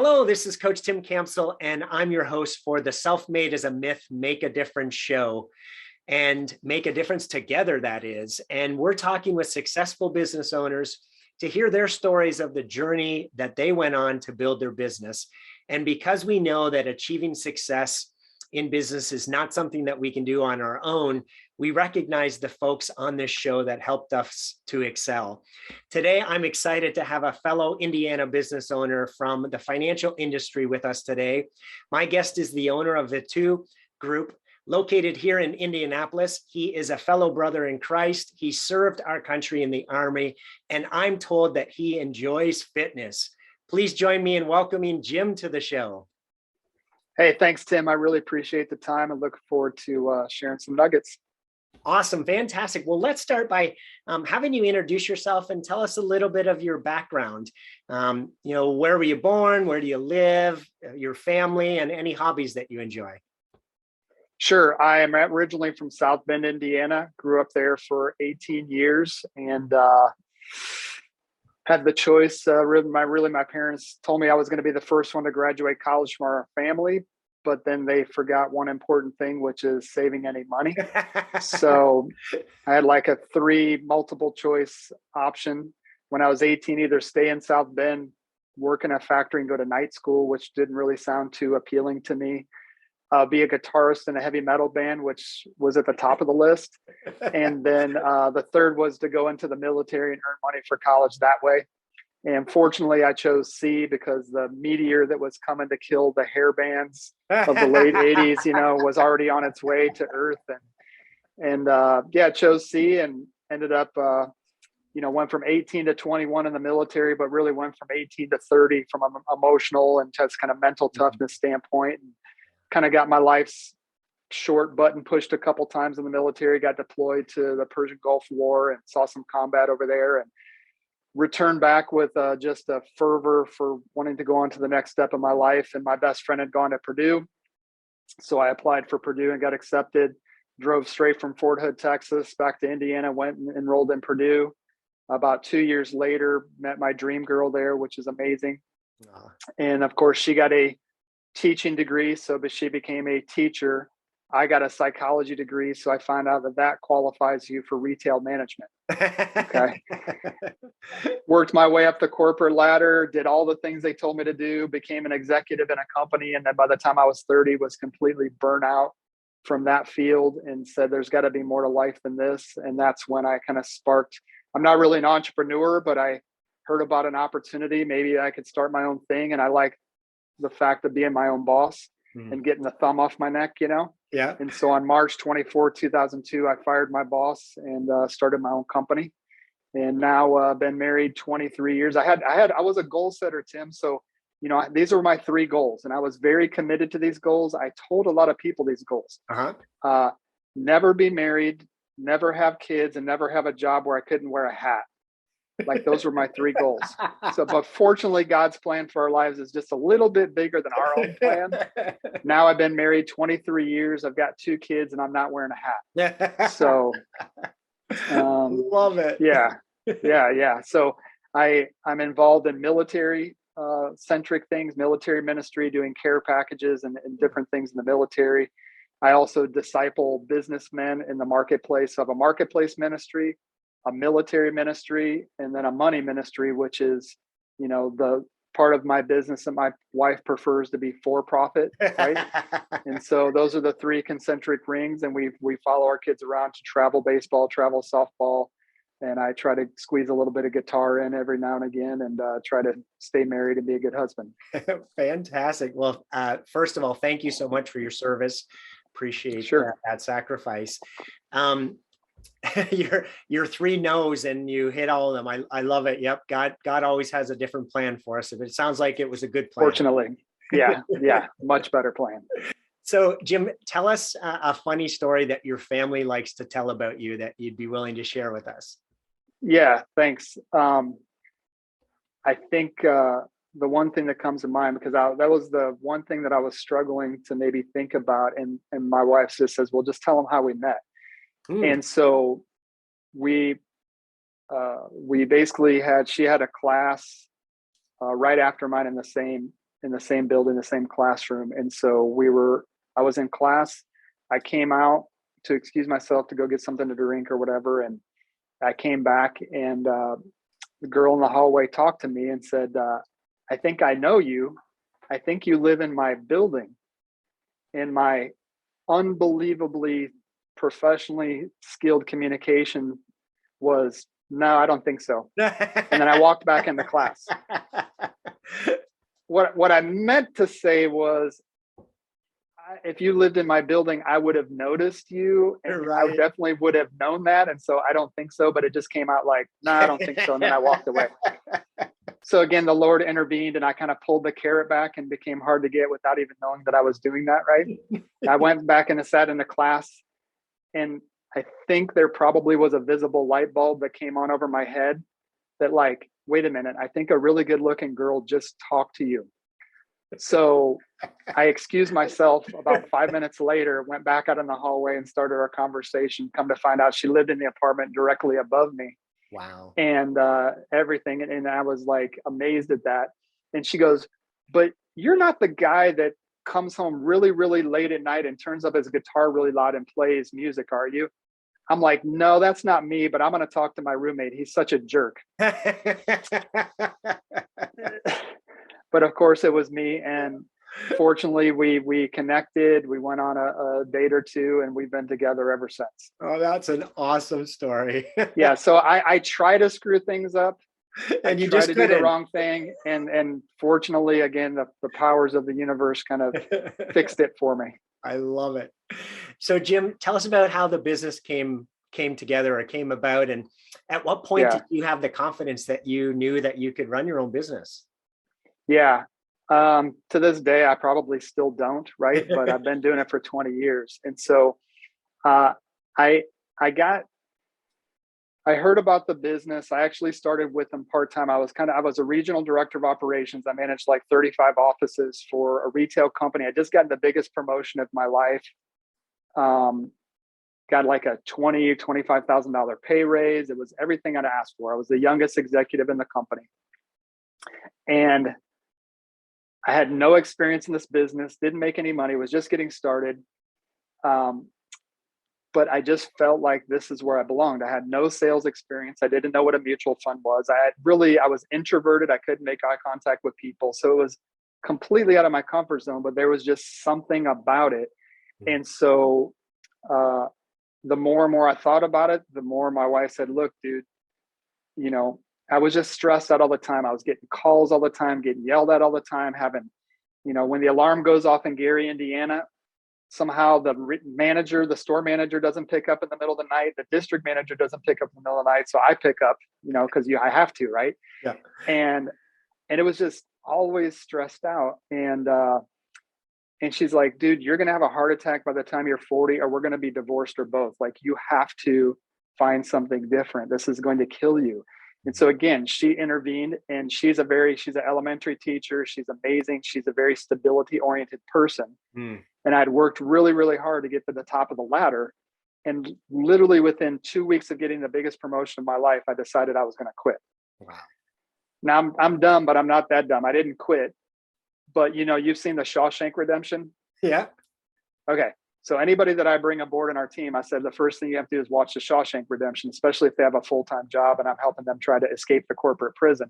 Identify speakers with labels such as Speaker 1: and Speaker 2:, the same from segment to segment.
Speaker 1: Hello, this is Coach Tim Campbell, and I'm your host for the Self-Made is a Myth, Make a Difference show, and make a difference together, that is. And we're talking with successful business owners to hear their stories of the journey that they went on to build their business. And because we know that achieving success in business is not something that we can do on our own, we recognize the folks on this show that helped us to excel. Today, I'm excited to have a fellow Indiana business owner from the financial industry with us today. My guest is the owner of Vitou Group, located here in Indianapolis. He is a fellow brother in Christ. He served our country in the Army, and I'm told that he enjoys fitness. Please join me in welcoming Jim to the show.
Speaker 2: Hey, thanks, Tim. I really appreciate the time and look forward to sharing some nuggets.
Speaker 1: Awesome. Fantastic. Well, let's start by having you introduce yourself and tell us a little bit of your background. Where were you born? Where do you live? Your family and any hobbies that you enjoy?
Speaker 2: Sure. I am originally from South Bend, Indiana. Grew up there for 18 years and had the choice. My parents told me I was going to be the first one to graduate college from our family, but then they forgot one important thing, which is saving any money. So I had like a 3 multiple choice option when I was 18, either stay in South Bend, work in a factory and go to night school, which didn't really sound too appealing to me. Be a guitarist in a heavy metal band, which was at the top of the list. And then the third was to go into the military and earn money for college that way. And fortunately, I chose C because the meteor that was coming to kill the hair bands of the late 80s, was already on its way to Earth. And chose C and ended up, went from 18 to 21 in the military, but really went from 18 to 30 from an emotional and just kind of mental toughness standpoint. And kind of got my life's short button pushed a couple times in the military, got deployed to the Persian Gulf War and saw some combat over there, and returned back with just a fervor for wanting to go on to the next step of my life. And my best friend had gone to Purdue. So I applied for Purdue and got accepted, drove straight from Fort Hood, Texas, back to Indiana, went and enrolled in Purdue. About 2 years later, met my dream girl there, which is amazing. And of course, she got a teaching degree, but she became a teacher. I got a psychology degree, so I found out that qualifies you for retail management. Okay. Worked my way up the corporate ladder, did all the things they told me to do, became an executive in a company, and then by the time I was 30, was completely burnt out from that field and said, there's got to be more to life than this. And that's when I kind of sparked. I'm not really an entrepreneur, but I heard about an opportunity. Maybe I could start my own thing, and I like the fact of being my own boss and getting the thumb off my neck, Yeah. And so on March 24, 2002, I fired my boss and started my own company. And now been married 23 years. I was a goal setter, Tim. So, these were my 3 goals, and I was very committed to these goals. I told a lot of people these goals. Never be married, never have kids, and never have a job where I couldn't wear a hat. Like, those were my 3 goals. But fortunately, God's plan for our lives is just a little bit bigger than our own plan. Now I've been married 23 years. I've got 2 kids and I'm not wearing a hat. So,
Speaker 1: love it.
Speaker 2: Yeah. So I'm involved in military centric things, military ministry, doing care packages and different things in the military. I also disciple businessmen in the marketplace. So I have a marketplace ministry, a military ministry, and then a money ministry, which is, the part of my business that my wife prefers to be for profit, right? And so those are the 3 concentric rings, and we follow our kids around to travel baseball, travel softball, and I try to squeeze a little bit of guitar in every now and again, and try to stay married and be a good husband.
Speaker 1: Fantastic. Well, first of all, thank you so much for your service. Appreciate that sacrifice. Your 3 no's and you hit all of them. I love it. Yep. God always has a different plan for us. It sounds like it was a good plan.
Speaker 2: Fortunately. Yeah. Much better plan.
Speaker 1: So Jim, tell us a funny story that your family likes to tell about you that you'd be willing to share with us.
Speaker 2: Yeah, thanks. I think the one thing that comes to mind, because that was the one thing that I was struggling to maybe think about. And my wife just says, well, just tell them how we met. And so we basically she had a class right after mine in the same in the same building, the same classroom. And so I was in class. I came out to excuse myself to go get something to drink or whatever. And I came back, and the girl in the hallway talked to me and said, I think I know you. I think you live in my building. And my unbelievably professionally skilled communication was, no, I don't think so. And then I walked back into class. What I meant to say was, if you lived in my building, I would have noticed you, and
Speaker 1: Right.
Speaker 2: I definitely would have known that. And so I don't think so, but it just came out like, no, I don't think so. And then I walked away. So again, the Lord intervened, and I kind of pulled the carrot back and became hard to get without even knowing that I was doing that. Right. I went back and sat in the class, and I think there probably was a visible light bulb that came on over my head that, like, wait a minute, I think a really good looking girl just talked to you. So I excused myself. About 5 minutes later, went back out in the hallway and started our conversation. Come to find out, she lived in the apartment directly above me.
Speaker 1: Wow.
Speaker 2: And everything. And I was like amazed at that. And she goes, but you're not the guy that comes home really, really late at night and turns up his guitar really loud and plays music, are you? I'm like, no, that's not me, but I'm going to talk to my roommate. He's such a jerk. But of course it was me. And fortunately we connected, we went on a date or two, and we've been together ever since.
Speaker 1: Oh, that's an awesome story.
Speaker 2: Yeah. So I try to screw things up,
Speaker 1: and you
Speaker 2: try
Speaker 1: just
Speaker 2: to
Speaker 1: couldn't.
Speaker 2: do the wrong thing. And fortunately, again, the powers of the universe kind of fixed it for me.
Speaker 1: I love it. So Jim, tell us about how the business came together or came about. And at what point did you have the confidence that you knew that you could run your own business?
Speaker 2: Yeah. To this day, I probably still don't, right? But I've been doing it for 20 years. And so I heard about the business. I actually started with them part-time. I was a regional director of operations. I managed like 35 offices for a retail company. I just got the biggest promotion of my life. Got like a $25,000 pay raise. It was everything I'd asked for. I was the youngest executive in the company. And I had no experience in this business, didn't make any money, was just getting started. But I just felt like this is where I belonged. I had no sales experience. I didn't know what a mutual fund was. I was introverted. I couldn't make eye contact with people. So it was completely out of my comfort zone, but there was just something about it. And so the more and more I thought about it, the more my wife said, look, dude, I was just stressed out all the time. I was getting calls all the time, getting yelled at all the time, when the alarm goes off in Gary, Indiana, somehow the store manager doesn't pick up in the middle of the night. The district manager doesn't pick up in the middle of the night. So I pick up, because I have to, right?
Speaker 1: Yeah.
Speaker 2: And it was just always stressed out. And she's like, dude, you're going to have a heart attack by the time you're 40, or we're going to be divorced, or both. Like, you have to find something different. This is going to kill you. And so again, she intervened, and she's an elementary teacher. She's amazing. She's a very stability oriented person. And I'd worked really, really hard to get to the top of the ladder. And literally within 2 weeks of getting the biggest promotion of my life, I decided I was going to quit.
Speaker 1: Wow.
Speaker 2: Now I'm dumb, but I'm not that dumb. I didn't quit. But you've seen the Shawshank Redemption.
Speaker 1: Yeah.
Speaker 2: Okay. So anybody that I bring aboard in our team, I said, the first thing you have to do is watch the Shawshank Redemption, especially if they have a full-time job and I'm helping them try to escape the corporate prison.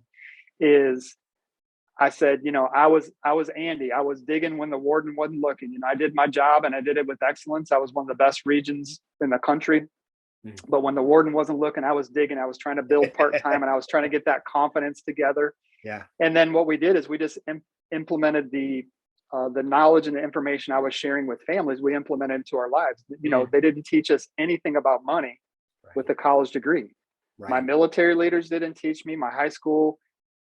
Speaker 2: I said, I was Andy. I was digging when the warden wasn't looking. I did my job and I did it with excellence. I was one of the best regions in the country. But when the warden wasn't looking, I was digging. I was trying to build part-time, and I was trying to get that confidence together.
Speaker 1: Yeah.
Speaker 2: And then what we did is we just implemented the knowledge and the information I was sharing with families. We implemented into our lives. They didn't teach us anything about money with a college degree. Right. My military leaders didn't teach me. My high school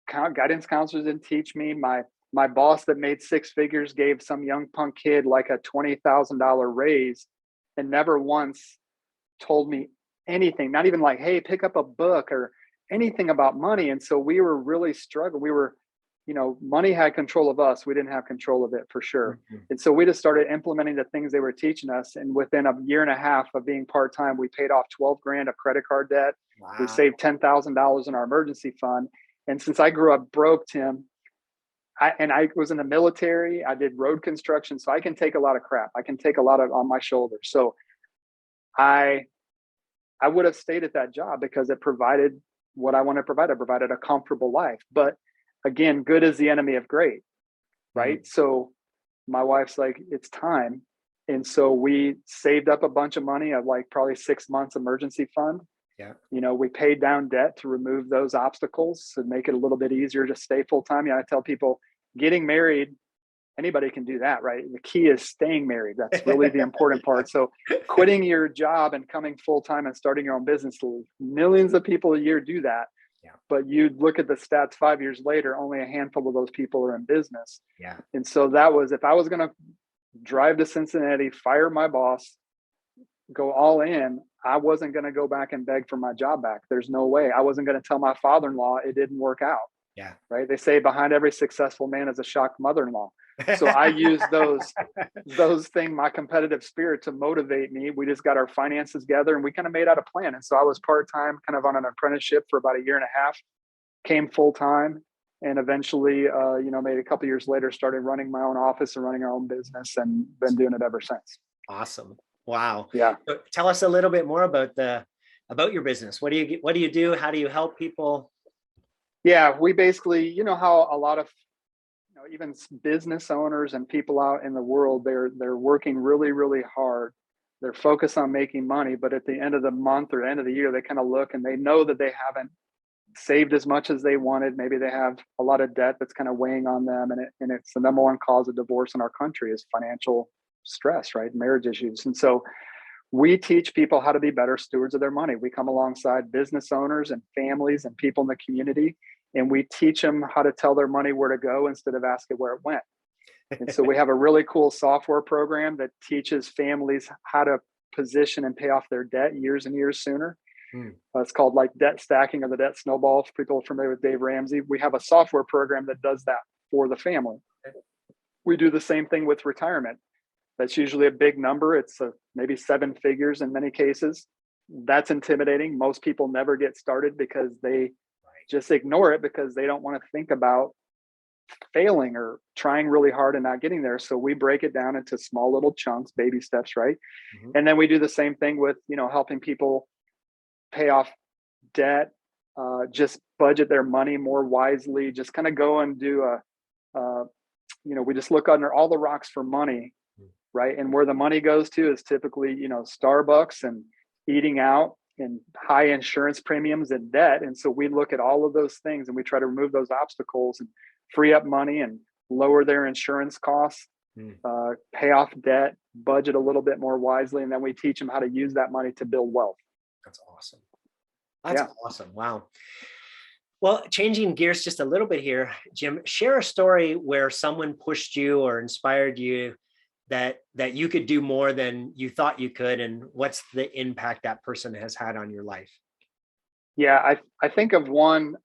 Speaker 2: guidance counselors didn't teach me. My boss that made six figures gave some young punk kid like a $20,000 raise and never once told me anything, not even like, hey, pick up a book or anything about money. And so we were really struggling. We were, money had control of us. We didn't have control of it, for sure. And so we just started implementing the things they were teaching us. And within a year and a half of being part-time, we paid off 12 grand of credit card debt. Wow. We saved $10,000 in our emergency fund. And since I grew up broke, Tim, I was in the military. I did road construction, so I can take a lot of crap. I can take a lot of on my shoulders. So I would have stayed at that job because it provided what I want to provide. It provided a comfortable life. But again, good is the enemy of great, right?
Speaker 1: Mm-hmm.
Speaker 2: So my wife's like, it's time. And so we saved up a bunch of money of like probably 6 months emergency fund.
Speaker 1: Yeah.
Speaker 2: We paid down debt to remove those obstacles and make it a little bit easier to stay full time. I tell people getting married, anybody can do that, right? The key is staying married. That's really the important part. So quitting your job and coming full time and starting your own business, millions of people a year do that.
Speaker 1: Yeah.
Speaker 2: But you look at the stats 5 years later, only a handful of those people are in business.
Speaker 1: Yeah.
Speaker 2: And so that was, if I was going to drive to Cincinnati, fire my boss, go all in, I wasn't going to go back and beg for my job back. There's no way. I wasn't going to tell my father-in-law it didn't work out.
Speaker 1: Yeah.
Speaker 2: Right. They say behind every successful man is a shocked mother-in-law. So I used those things, my competitive spirit, to motivate me. We just got our finances together and we kind of made out a plan. And so I was part-time, kind of on an apprenticeship for about a year and a half, came full-time, and eventually, maybe a couple of years later, started running my own office and running our own business, and been doing it ever since.
Speaker 1: Awesome. Wow.
Speaker 2: Yeah.
Speaker 1: So tell us a little bit more about your business. What do you do? How do you help people?
Speaker 2: Yeah, we basically, how a lot of, even business owners and people out in the world, they're working really, really hard. They're focused on making money, but at the end of the month or end of the year, they kind of look and they know that they haven't saved as much as they wanted. Maybe they have a lot of debt that's kind of weighing on them. And it's the number one cause of divorce in our country is financial stress, right? Marriage issues. And so we teach people how to be better stewards of their money. We come alongside business owners and families and people in the community, and we teach them how to tell their money where to go instead of asking where it went. And so we have a really cool software program that teaches families how to position and pay off their debt years and years sooner. It's called like debt stacking or the debt snowball. If people are familiar with Dave Ramsey, we have a software program that does that for the family. We do the same thing with retirement. That's usually a big number. It's maybe 7 figures in many cases. That's intimidating. Most people never get started because they just ignore it because they don't want to think about failing or trying really hard and not getting there. So we break it down into small little chunks, baby steps, right? Mm-hmm. And then we do the same thing with, helping people pay off debt, just budget their money more wisely, just kind of go and do we just look under all the rocks for money, right? And where the money goes to is typically, Starbucks and eating out and high insurance premiums and debt. And so we look at all of those things and we try to remove those obstacles and free up money and lower their insurance costs, pay off debt, budget a little bit more wisely. And then we teach them how to use that money to build wealth.
Speaker 1: That's awesome. That's awesome. Wow. Well, changing gears just a little bit here, Jim, share a story where someone pushed you or inspired you that you could do more than you thought you could, and what's the impact that person has had on your life?
Speaker 2: Yeah, I think of one,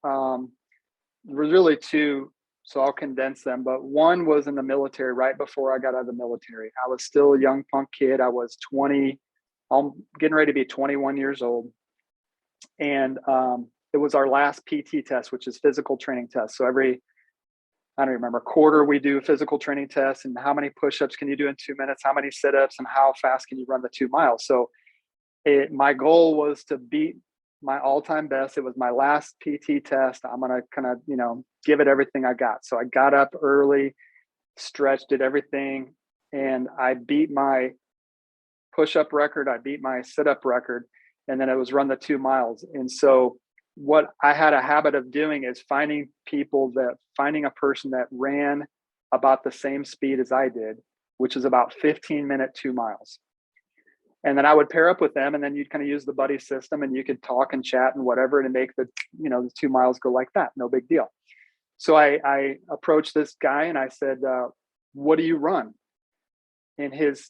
Speaker 2: really two, so I'll condense them, but one was in the military right before I got out of the military. I was still a young punk kid. I was 20, I'm getting ready to be 21 years old. And it was our last PT test, which is physical training test. So I don't remember, quarter, we do physical training tests and how many push-ups can you do in 2 minutes, how many sit-ups, and how fast can you run the 2 miles. So my goal was to beat my all-time best. It was my last PT test. I'm going to kind of, give it everything I got. So I got up early, stretched, did everything, and I beat my push-up record. I beat my sit-up record, and then it was run the 2 miles. And so what I had a habit of doing is finding a person that ran about the same speed as I did, which is about 15-minute 2 miles. And then I would pair up with them, and then you'd kind of use the buddy system, and you could talk and chat and whatever to make the 2 miles go like that. No big deal. So I approached this guy and I said, what do you run? And his,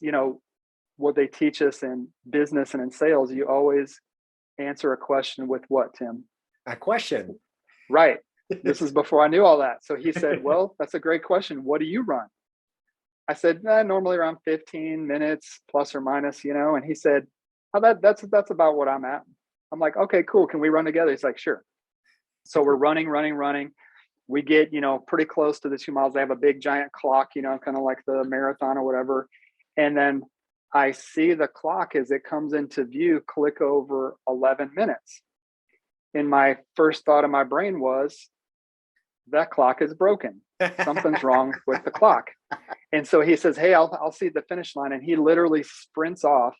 Speaker 2: what they teach us in business and in sales, you always answer a question with what, Tim?
Speaker 1: A question.
Speaker 2: Right. This is before I knew all that. So he said, well, that's a great question. What do you run? I said, normally around 15 minutes plus or minus, and he said, oh, that's about what I'm at. I'm like, okay, cool. Can we run together? He's like, sure. So we're running. we get, pretty close to the 2 miles. They have a big giant clock, kind of like the marathon or whatever. And then I see the clock as it comes into view, click over 11 minutes. And my first thought in my brain was, that clock is broken. Something's wrong with the clock. And so he says, hey, I'll see the finish line. And he literally sprints off.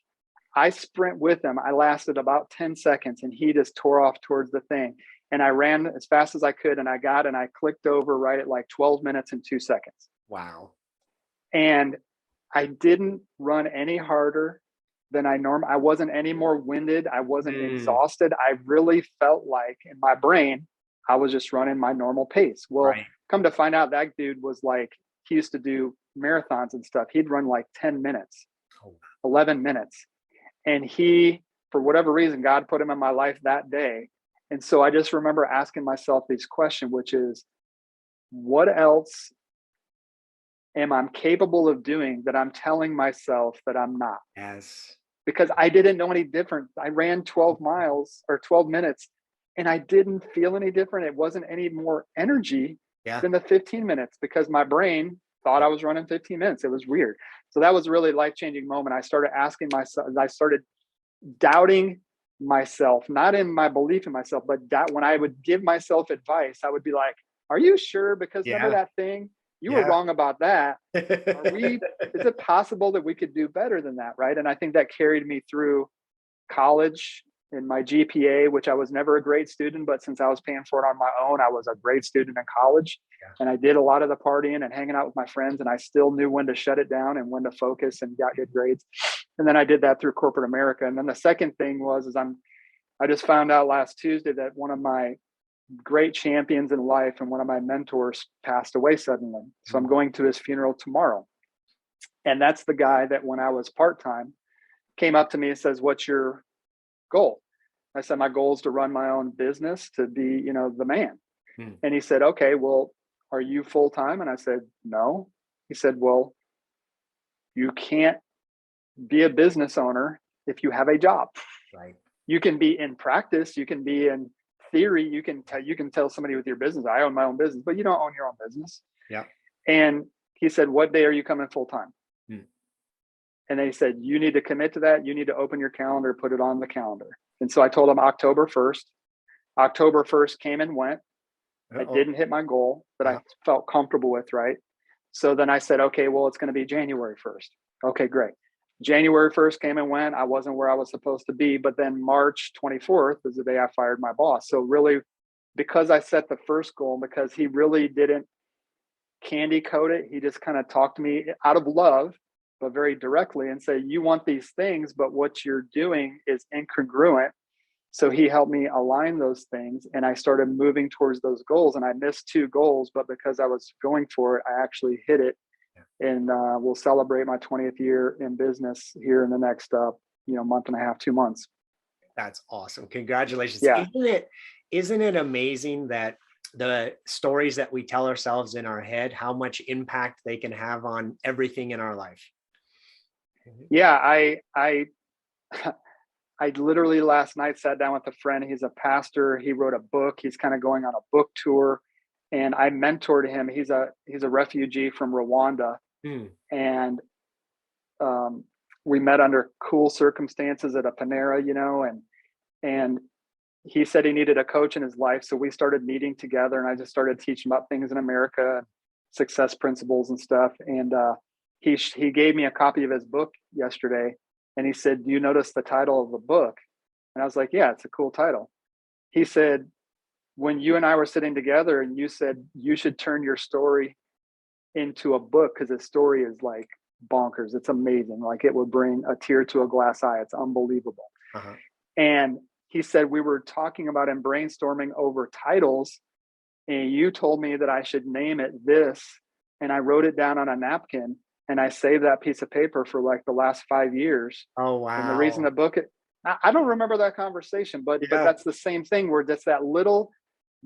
Speaker 2: I sprint with him. I lasted about 10 seconds and he just tore off towards the thing. And I ran as fast as I could, and I clicked over right at like 12 minutes and 2 seconds.
Speaker 1: Wow.
Speaker 2: And I didn't run any harder than I wasn't any more winded. I wasn't exhausted. I really felt like in my brain, I was just running my normal pace. Well, come to find out, that dude was like, he used to do marathons and stuff. He'd run like 10 minutes, 11 minutes. And he, for whatever reason, God put him in my life that day. And so I just remember asking myself this question, which is, what else am I capable of doing that I'm telling myself that I'm not?
Speaker 1: Yes.
Speaker 2: Because I didn't know any different. I ran 12 miles or 12 minutes and I didn't feel any different. It wasn't any more energy than the 15 minutes because my brain thought I was running 15 minutes. It was weird. So that was a really life-changing moment. I started asking myself, I started doubting myself, not in my belief in myself, but when I would give myself advice, I would be like, are you sure? Because remember that thing? You were wrong about that. Is it possible that we could do better than that? Right. And I think that carried me through college and my GPA, which I was never a great student, but since I was paying for it on my own, I was a great student in college. And I did a lot of the partying and hanging out with my friends, and I still knew when to shut it down and when to focus and got good grades. And then I did that through corporate America. And then the second thing was, I just found out last Tuesday that one of my great champions in life and one of my mentors passed away suddenly. So I'm going to his funeral tomorrow. And that's the guy that when I was part-time came up to me and says, what's your goal? I said, my goal is to run my own business, to be, the man. And he said, okay, well, are you full-time? And I said, no. He said, well, you can't be a business owner if you have a job.
Speaker 1: Right.
Speaker 2: You can be in practice, you can be in theory, you can tell somebody with your business, I own my own business, but you don't own your own business.
Speaker 1: Yeah.
Speaker 2: And he said, what day are you coming full-time? And then he said, you need to commit to that. You need to open your calendar, put it on the calendar. And so I told him October 1st. October 1st came and went. I didn't hit my goal that I felt comfortable with, right? So then I said, okay, well, it's going to be January 1st. Okay, great. January 1st came and went. I wasn't where I was supposed to be. But then March 24th is the day I fired my boss. So really, because I set the first goal, because he really didn't candy coat it, he just kind of talked to me out of love, but very directly, and say, you want these things, but what you're doing is incongruent. So he helped me align those things, and I started moving towards those goals. And I missed 2 goals, but because I was going for it, I actually hit it. And we'll celebrate my 20th year in business here in the next month and a half, 2 months.
Speaker 1: That's awesome. Congratulations.
Speaker 2: Yeah.
Speaker 1: Isn't it amazing that the stories that we tell ourselves in our head, how much impact they can have on everything in our life?
Speaker 2: Yeah, I literally last night sat down with a friend. He's a pastor. He wrote a book. He's kind of going on a book tour, and I mentored him. He's a refugee from Rwanda, and we met under cool circumstances at a Panera, and he said he needed a coach in his life. So we started meeting together, and I just started teaching about things in America, success principles and stuff. And he gave me a copy of his book yesterday, and he said, do you notice the title of the book? And I was like, yeah, it's a cool title. He said, when you and I were sitting together and you said you should turn your story into a book, because his story is like bonkers. It's amazing. Like, it would bring a tear to a glass eye. It's unbelievable. And he said, we were talking about and brainstorming over titles, and you told me that I should name it this. And I wrote it down on a napkin, and I saved that piece of paper for like the last 5 years.
Speaker 1: Oh, wow.
Speaker 2: And the reason the book, I don't remember that conversation, but that's the same thing, where just that little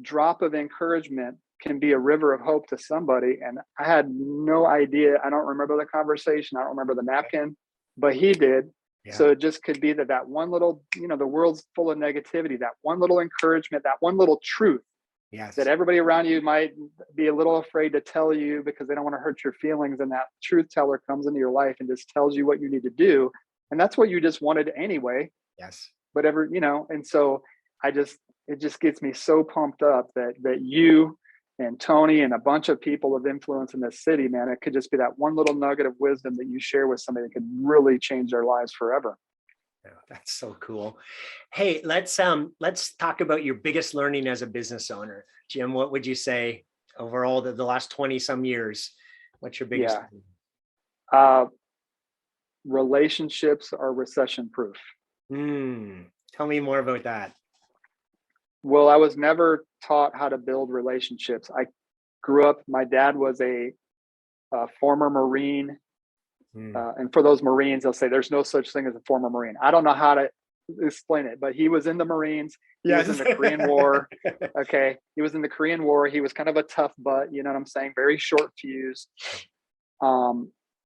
Speaker 2: drop of encouragement can be a river of hope to somebody. And I had no idea. I don't remember the conversation. I don't remember the napkin, but he did. So it just could be that one little, the world's full of negativity, that one little encouragement, that one little truth
Speaker 1: Yes.
Speaker 2: that everybody around you might be a little afraid to tell you because they don't want to hurt your feelings. And that truth teller comes into your life and just tells you what you need to do. And that's what you just wanted anyway,
Speaker 1: Yes.
Speaker 2: whatever, and so it just gets me so pumped up that you and Tony and a bunch of people of influence in this city, man, it could just be that one little nugget of wisdom that you share with somebody that could really change their lives forever.
Speaker 1: Yeah, that's so cool. Hey, let's talk about your biggest learning as a business owner. Jim, what would you say overall the last 20 some years? What's your biggest?
Speaker 2: Yeah. Relationships are recession proof.
Speaker 1: Tell me more about that.
Speaker 2: Well, I was never taught how to build relationships. I grew up, my dad was a former Marine. And for those Marines, they'll say there's no such thing as a former Marine. I don't know how to explain it, but he was in the Marines. He was in the Korean War. Okay. He was in the Korean War. He was kind of a tough butt, you know what I'm saying? Very short fuse.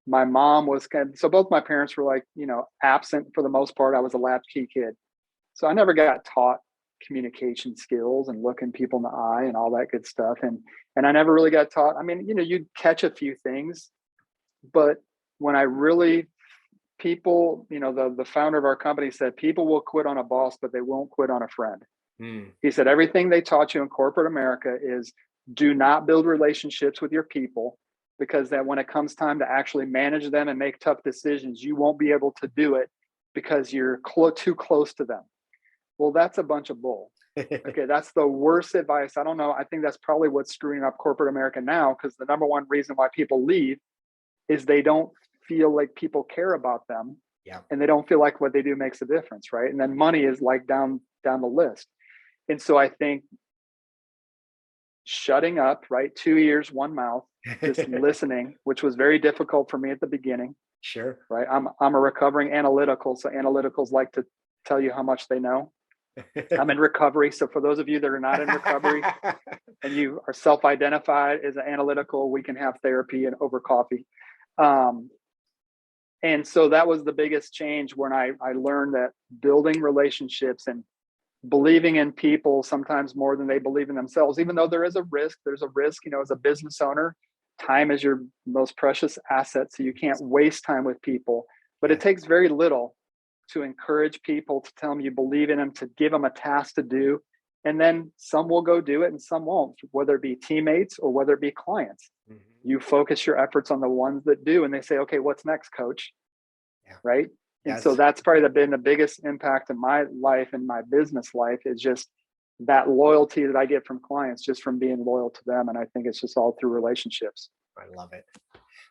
Speaker 2: My mom was so both my parents were like, absent for the most part. I was a latchkey kid. So I never got taught communication skills and looking people in the eye and all that good stuff. And I never really got taught. I mean, you'd catch a few things, but when I really, people, the founder of our company said, people will quit on a boss, but they won't quit on a friend. He said, everything they taught you in corporate America is do not build relationships with your people, because that when it comes time to actually manage them and make tough decisions, you won't be able to do it because you're too close to them. Well, that's a bunch of bull. Okay, that's the worst advice. I don't know. I think that's probably what's screwing up corporate America now, because the number one reason why people leave is they don't feel like people care about them.
Speaker 1: Yeah.
Speaker 2: And they don't feel like what they do makes a difference, right? And then money is like down the list. And so I think shutting up, right? 2 ears, one mouth, just listening, which was very difficult for me at the beginning.
Speaker 1: Sure.
Speaker 2: Right. I'm a recovering analytical. So analyticals like to tell you how much they know. I'm in recovery. So for those of you that are not in recovery and you are self-identified as an analytical, we can have therapy and over coffee. And so that was the biggest change when I learned that building relationships and believing in people sometimes more than they believe in themselves, even though there's a risk, as a business owner, time is your most precious asset. So you can't waste time with people, but it takes very little to encourage people, to tell them you believe in them, to give them a task to do. And then some will go do it and some won't, whether it be teammates or whether it be clients. You focus your efforts on the ones that do, and they say, okay, what's next, coach? Yeah. Right. And so that's probably been the biggest impact in my life and my business life, is just that loyalty that I get from clients just from being loyal to them. And I think it's just all through relationships.
Speaker 1: I love it.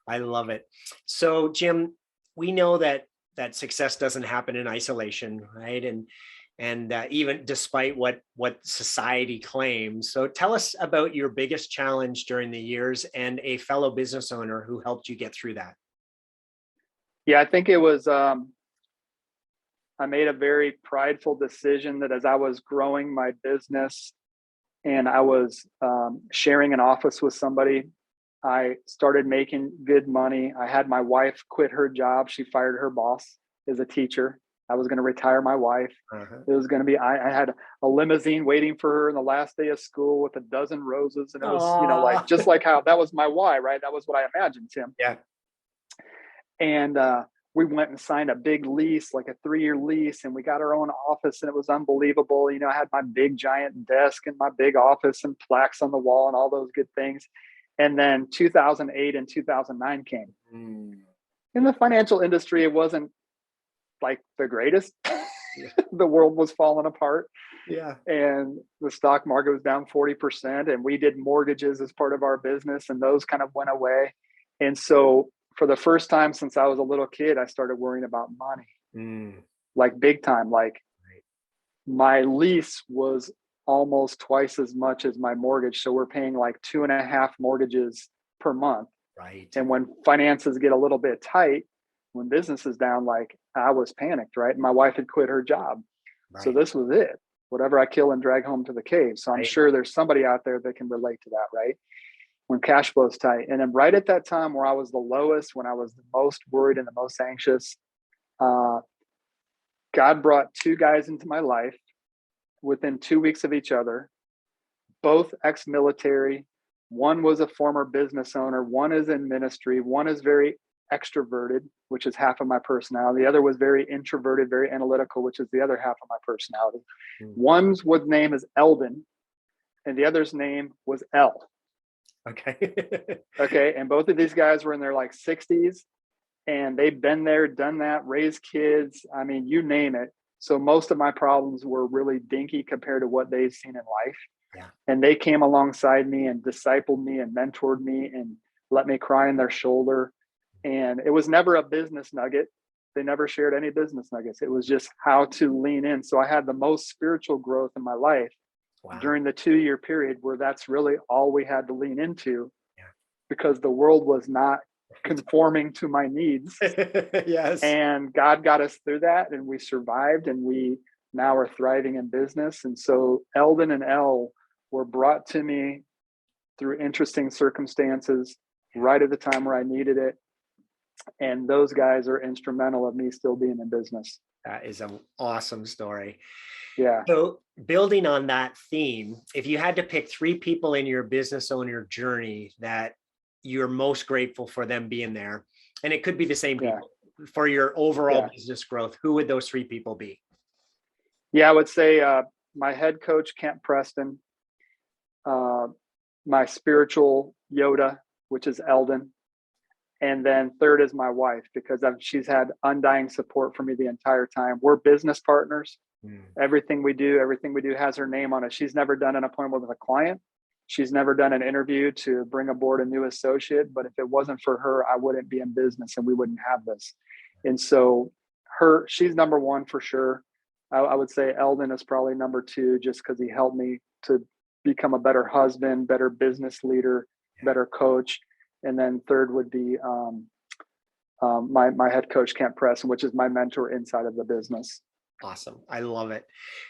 Speaker 1: I love it. So Jim, we know that success doesn't happen in isolation, right? And even despite what society claims. So tell us about your biggest challenge during the years and a fellow business owner who helped you get through that.
Speaker 2: Yeah, I think it was, I made a very prideful decision that as I was growing my business and I was sharing an office with somebody, I started making good money. I had my wife quit her job. She fired her boss as a teacher. I was going to retire my wife. It was going to be, I had a limousine waiting for her in the last day of school with a dozen roses. And it was, just like how that was my why, right? That was what I imagined, Tim.
Speaker 1: Yeah.
Speaker 2: And we went and signed a big lease, like a 3-year lease, and we got our own office, and it was unbelievable. I had my big giant desk and my big office and plaques on the wall and all those good things. And then 2008 and 2009 came. In the financial industry, it wasn't like the greatest. The world was falling apart.
Speaker 1: Yeah.
Speaker 2: And the stock market was down 40%. And we did mortgages as part of our business, and those kind of went away. And so for the first time since I was a little kid, I started worrying about money, like big time. Like my lease was almost twice as much as my mortgage. So we're paying like 2.5 mortgages per month.
Speaker 1: Right.
Speaker 2: And when finances get a little bit tight, when business is down, like I was panicked, right? And my wife had quit her job. Right. So this was it. Whatever I kill and drag home to the cave. So I'm sure there's somebody out there that can relate to that, right? When cash flow is tight. And then right at that time where I was the lowest, when I was the most worried and the most anxious, God brought 2 guys into my life within 2 weeks of each other both ex-military. One was a former business owner. One is in ministry. One is very extroverted, which is half of my personality. The other was very introverted, very analytical, which is the other half of my personality. One's name is Eldon, and the other's name was El.
Speaker 1: Okay.
Speaker 2: Okay. And both of these guys were in their like 60s, and they've been there, done that, raised kids. I mean, you name it. So most of my problems were really dinky compared to what they've seen in life.
Speaker 1: Yeah.
Speaker 2: And they came alongside me and discipled me and mentored me and let me cry on their shoulder. And it was never a business nugget. They never shared any business nuggets. It was just how to lean in. So I had the most spiritual growth in my life during the 2-year period, where that's really all we had to lean into, because the world was not conforming to my needs.
Speaker 1: Yes.
Speaker 2: And God got us through that, and we survived, and we now are thriving in business. And so Eldon and El were brought to me through interesting circumstances right at the time where I needed it. And those guys are instrumental of me still being in business.
Speaker 1: That is an awesome story.
Speaker 2: Yeah.
Speaker 1: So building on that theme, if you had to pick 3 people in your business owner journey that you're most grateful for them being there, and it could be the same people for your overall business growth, who would those 3 people be?
Speaker 2: Yeah, I would say my head coach, Kent Preston, my spiritual Yoda, which is Eldon. And then third is my wife, because she's had undying support for me the entire time. We're business partners. Everything we do has her name on it. She's never done an appointment with a client. She's never done an interview to bring aboard a new associate. But if it wasn't for her, I wouldn't be in business and we wouldn't have this. And so she's number 1 for sure. I would say Eldon is probably number 2, just because he helped me to become a better husband, better business leader, better coach. And then third would be my head coach, Kent Preston, which is my mentor inside of the business.
Speaker 1: Awesome. I love it.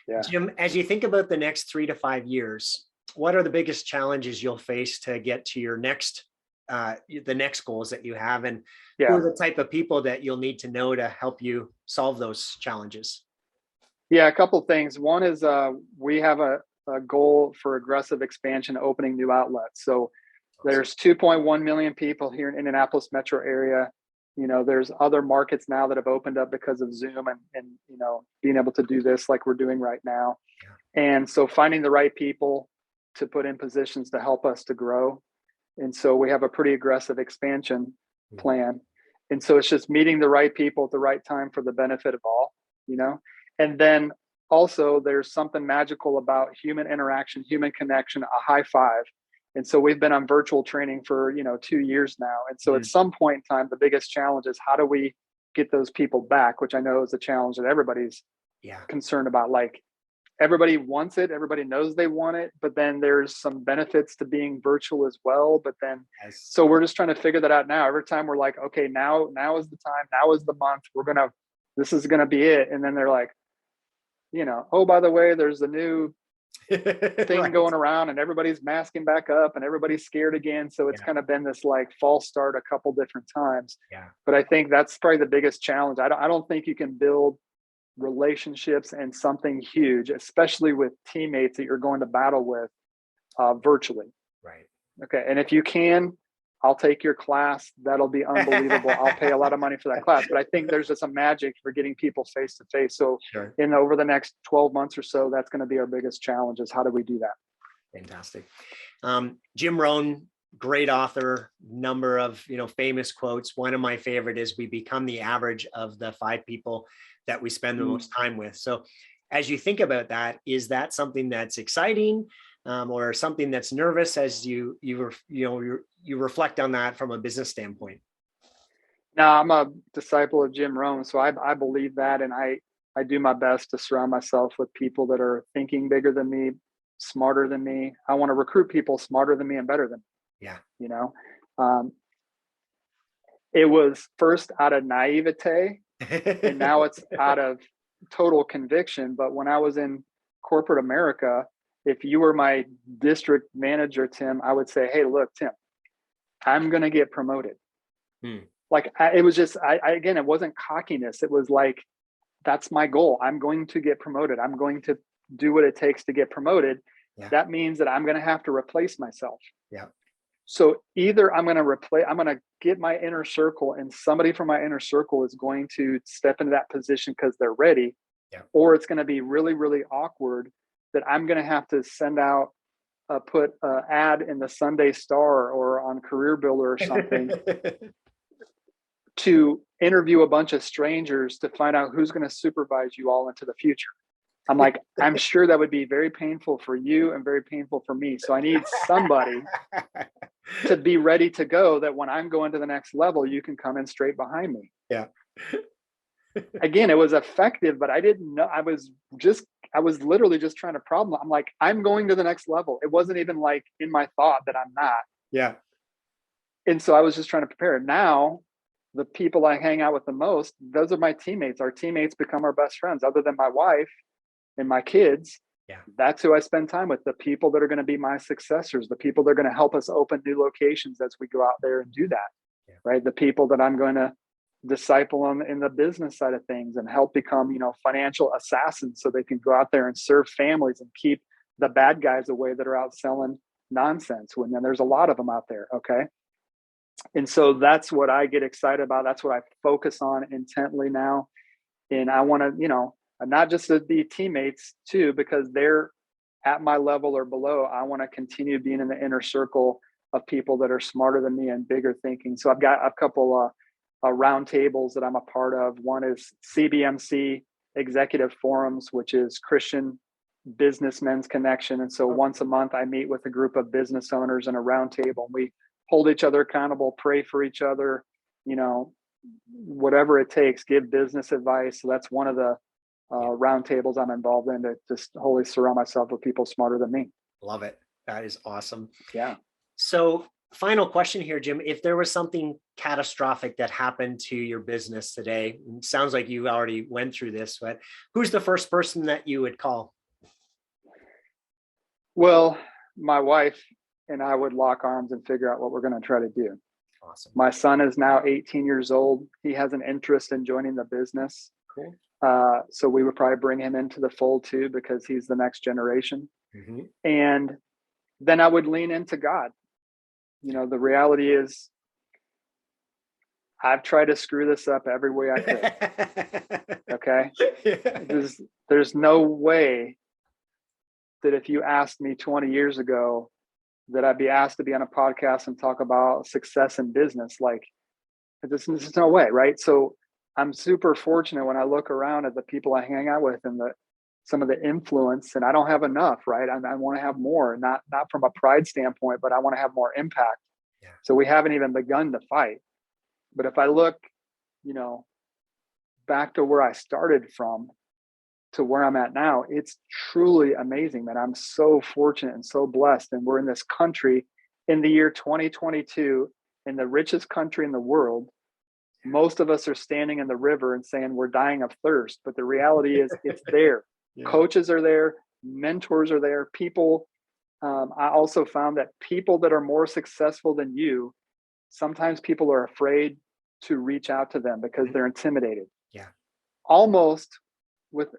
Speaker 2: Yeah.
Speaker 1: Jim, as you think about the next 3 to 5 years, what are the biggest challenges you'll face to get to your the next goals that you have? And who are the type of people that you'll need to know to help you solve those challenges?
Speaker 2: Yeah, a couple of things. One is we have a goal for aggressive expansion, opening new outlets. So there's 2.1 million people here in Indianapolis metro area. You know, there's other markets now that have opened up because of Zoom and you know, being able to do this like we're doing right now. And so finding the right people to put in positions to help us to grow. And so we have a pretty aggressive expansion plan. And so it's just meeting the right people at the right time for the benefit of all, you know. And then also there's something magical about human interaction, human connection, a high five. And so we've been on virtual training for, 2 years now. And so at some point in time, the biggest challenge is how do we get those people back, which I know is a challenge that everybody's concerned about. Like everybody wants it. Everybody knows they want it, but then there's some benefits to being virtual as well. But then, so we're just trying to figure that out now. Every time we're like, okay, now is the time, now is the month, this is going to be it. And then they're like, oh, by the way, there's a new thing going around and everybody's masking back up and everybody's scared again. So it's kind of been this like false start a couple different times. But I think that's probably the biggest challenge. I don't think you can build relationships and something huge, especially with teammates that you're going to battle with virtually.
Speaker 1: Right.
Speaker 2: Okay. And if you can, I'll take your class. That'll be unbelievable. I'll pay a lot of money for that class. But I think there's just some magic for getting people face to face. So over the next 12 months or so, that's going to be our biggest challenge is how do we do that?
Speaker 1: Fantastic. Jim Rohn, great author, number of, famous quotes. One of my favorite is we become the average of the 5 people that we spend the most time with. So as you think about that, is that something that's exciting? Or something that's nervous as you reflect on that from a business standpoint?
Speaker 2: Now, I'm a disciple of Jim Rohn, so I believe that, and I do my best to surround myself with people that are thinking bigger than me, smarter than me. I want to recruit people smarter than me and better than me. It was first out of naivete, and now it's out of total conviction. But when I was in corporate America, if you were my district manager, Tim, I would say, hey, look, Tim, I'm going to get promoted. Like it was just, again, it wasn't cockiness. It was like, that's my goal. I'm going to get promoted. I'm going to do what it takes to get promoted. that means that I'm going to have to replace myself.
Speaker 1: Yeah.
Speaker 2: So either I'm going to get my inner circle, and somebody from my inner circle is going to step into that position because they're ready, or it's going to be really, really awkward that I'm going to have to send out, put an ad in the Sunday Star or on Career Builder or something to interview a bunch of strangers to find out who's going to supervise you all into the future. I'm like, I'm sure that would be very painful for you and very painful for me. So I need somebody to be ready to go, that when I'm going to the next level, you can come in straight behind me.
Speaker 1: Yeah.
Speaker 2: Again, it was effective, but I didn't know. I was literally just trying to problem. I'm like, I'm going to the next level. It wasn't even like in my thought that I'm not.
Speaker 1: Yeah.
Speaker 2: And so I was just trying to prepare. Now, the people I hang out with the most, those are my teammates. Our teammates become our best friends, other than my wife and my kids.
Speaker 1: Yeah.
Speaker 2: That's who I spend time with, the people that are going to be my successors, the people that are going to help us open new locations as we go out there and do that.
Speaker 1: Yeah.
Speaker 2: Right. The people that I'm going to disciple them in the business side of things and help become, financial assassins, so they can go out there and serve families and keep the bad guys away that are out selling nonsense, when then there's a lot of them out there. Okay. And so that's what I get excited about. That's what I focus on intently now. And I want to, not just to be teammates too, because they're at my level or below. I want to continue being in the inner circle of people that are smarter than me and bigger thinking. So I've got a couple round tables that I'm a part of. One is CBMC Executive Forums, which is Christian Businessmen's Connection. And so once a month, I meet with a group of business owners in a round table. And we hold each other accountable, pray for each other, whatever it takes, give business advice. So that's one of the round tables I'm involved in, to just wholly surround myself with people smarter than me.
Speaker 1: Love it. That is awesome.
Speaker 2: Yeah.
Speaker 1: So final question here, Jim, if there was something catastrophic that happened to your business today, it sounds like you already went through this, but who's the first person that you would call?
Speaker 2: Well, my wife and I would lock arms and figure out what we're going to try to do.
Speaker 1: Awesome.
Speaker 2: My son is now 18 years old. He has an interest in joining the business.
Speaker 1: Cool.
Speaker 2: So we would probably bring him into the fold too, because he's the next generation. Mm-hmm. And then I would lean into God. The reality is, I've tried to screw this up every way I could. Okay. Yeah. There's no way that if you asked me 20 years ago that I'd be asked to be on a podcast and talk about success in business, like, there's no way. Right. So I'm super fortunate when I look around at the people I hang out with and some of the influence, and I don't have enough, right? I want to have more, not from a pride standpoint, but I want to have more impact. Yeah. So we haven't even begun to fight. But if I look, back to where I started from to where I'm at now, it's truly amazing, that I'm so fortunate and so blessed. And we're in this country in the year 2022, in the richest country in the world. Most of us are standing in the river and saying we're dying of thirst, but the reality is it's there. Yeah. Coaches are there, mentors are there, people. I also found that people that are more successful than you, sometimes people are afraid to reach out to them because they're intimidated. Yeah. Almost with,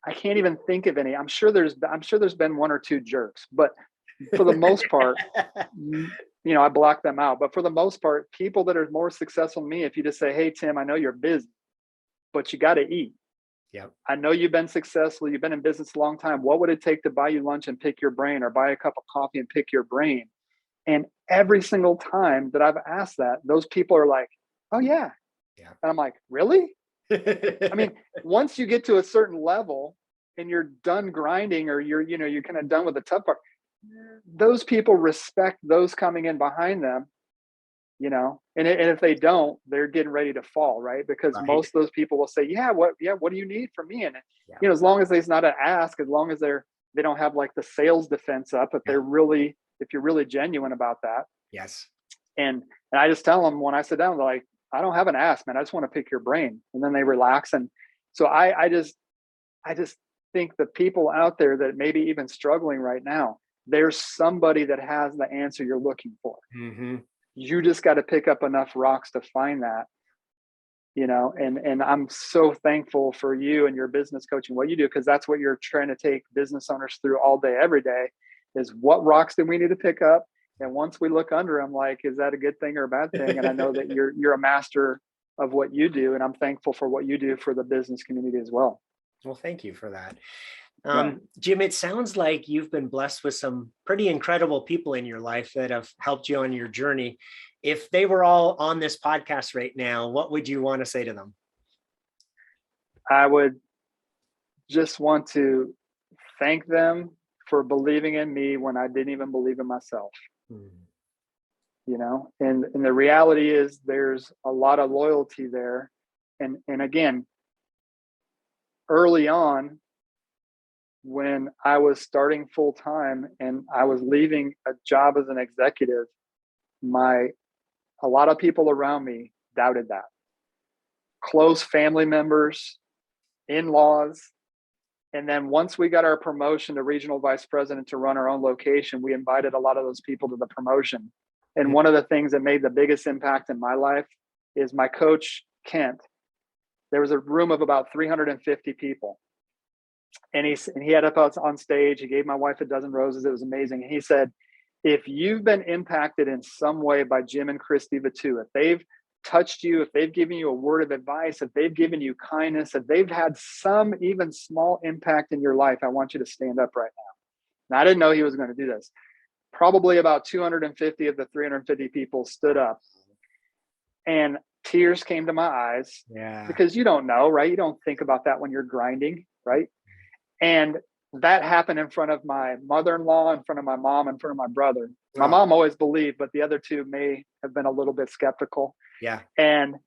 Speaker 2: I can't even think of any. I'm sure there's been one or two jerks, but for the most part, I block them out. But for the most part, people that are more successful than me, if you just say, hey, Tim, I know you're busy, but you got to eat. Yeah. I know you've been successful. You've been in business a long time. What would it take to buy you lunch and pick your brain, or buy a cup of coffee and pick your brain? And every single time that I've asked that, those people are like, oh yeah. Yeah. And I'm like, really? I mean, once you get to a certain level and you're done grinding, or you're kind of done with the tough part, those people respect those coming in behind them, and if they don't, they're getting ready to fall, right? Because most of those people will say, what do you need from me? And as long as there's not an ask, as long as they don't have like the sales defense up, if you're really genuine about that. Yes. And I just tell them, when I sit down, they're like, I don't have an ask, man. I just want to pick your brain. And then they relax. And so I just think the people out there that may be even struggling right now, there's somebody that has the answer you're looking for. Mm-hmm. You just got to pick up enough rocks to find that. and I'm so thankful for you and your business coaching, what you do, because that's what you're trying to take business owners through all day, every day, is what rocks do we need to pick up? And once we look under them, like, is that a good thing or a bad thing? And I know that you're a master of what you do, and I'm thankful for what you do for the business community as well.
Speaker 1: Well, thank you for that.
Speaker 2: Yeah.
Speaker 1: Jim, it sounds like you've been blessed with some pretty incredible people in your life that have helped you on your journey. If they were all on this podcast right now, what would you want to say to them?
Speaker 2: I would just want to thank them for believing in me when I didn't even believe in myself. And the reality is there's a lot of loyalty there. And again, early on, when I was starting full time and I was leaving a job as an executive, a lot of people around me doubted that. Close family members, in-laws. And then once we got our promotion to regional vice president to run our own location, we invited a lot of those people to the promotion. And one of the things that made the biggest impact in my life is my coach, Kent. There was a room of about 350 people. And he had up on stage. He gave my wife a dozen roses. It was amazing. And he said, if you've been impacted in some way by Jim and Christy Vitou, if they've touched you, if they've given you a word of advice, if they've given you kindness, if they've had some even small impact in your life, I want you to stand up right now. And I didn't know he was going to do this. Probably about 250 of the 350 people stood up, and tears came to my eyes.
Speaker 1: Yeah. Because
Speaker 2: you don't know, right? You don't think about that when you're grinding, right? And that happened in front of my mother-in-law, in front of my mom, in front of my brother. My mom always believed, but the other two may have been a little bit skeptical.
Speaker 1: Yeah.
Speaker 2: And,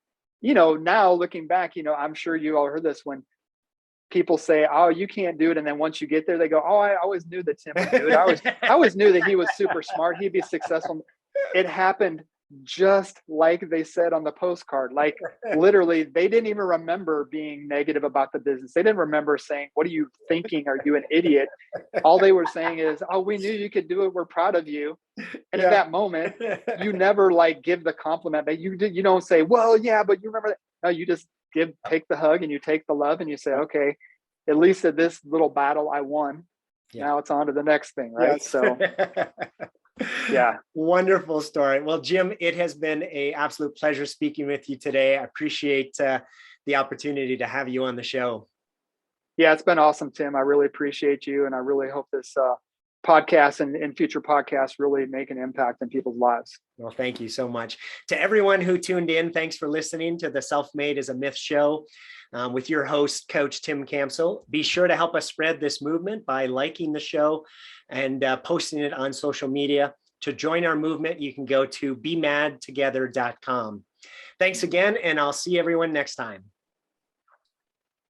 Speaker 2: now looking back, I'm sure you all heard this when people say, oh, you can't do it. And then once you get there, they go, oh, I always knew that Tim would do it. I always knew that he was super smart. He'd be successful. It happened just like they said on the postcard. Like literally, they didn't even remember being negative about the business. They didn't remember saying, what are you thinking? Are you an idiot? All they were saying is, oh, we knew you could do it. We're proud of you. And at that moment, you never give the compliment, but you don't say, well, yeah, but you remember that. No, you just take the hug and you take the love and you say, okay, at least at this little battle I won. Yeah. Now it's on to the next thing. Right. Yes. So yeah.
Speaker 1: Wonderful story. Well, Jim, it has been an absolute pleasure speaking with you today. I appreciate the opportunity to have you on the show.
Speaker 2: Yeah, it's been awesome, Tim. I really appreciate you. And I really hope this podcast and future podcasts really make an impact in people's lives.
Speaker 1: Well, thank you so much. To everyone who tuned in, thanks for listening to the Self-Made is a Myth show with your host, Coach Tim Campsell. Be sure to help us spread this movement by liking the show and posting it on social media. To join our movement, you can go to bemadtogether.com. Thanks again, and I'll see everyone next time.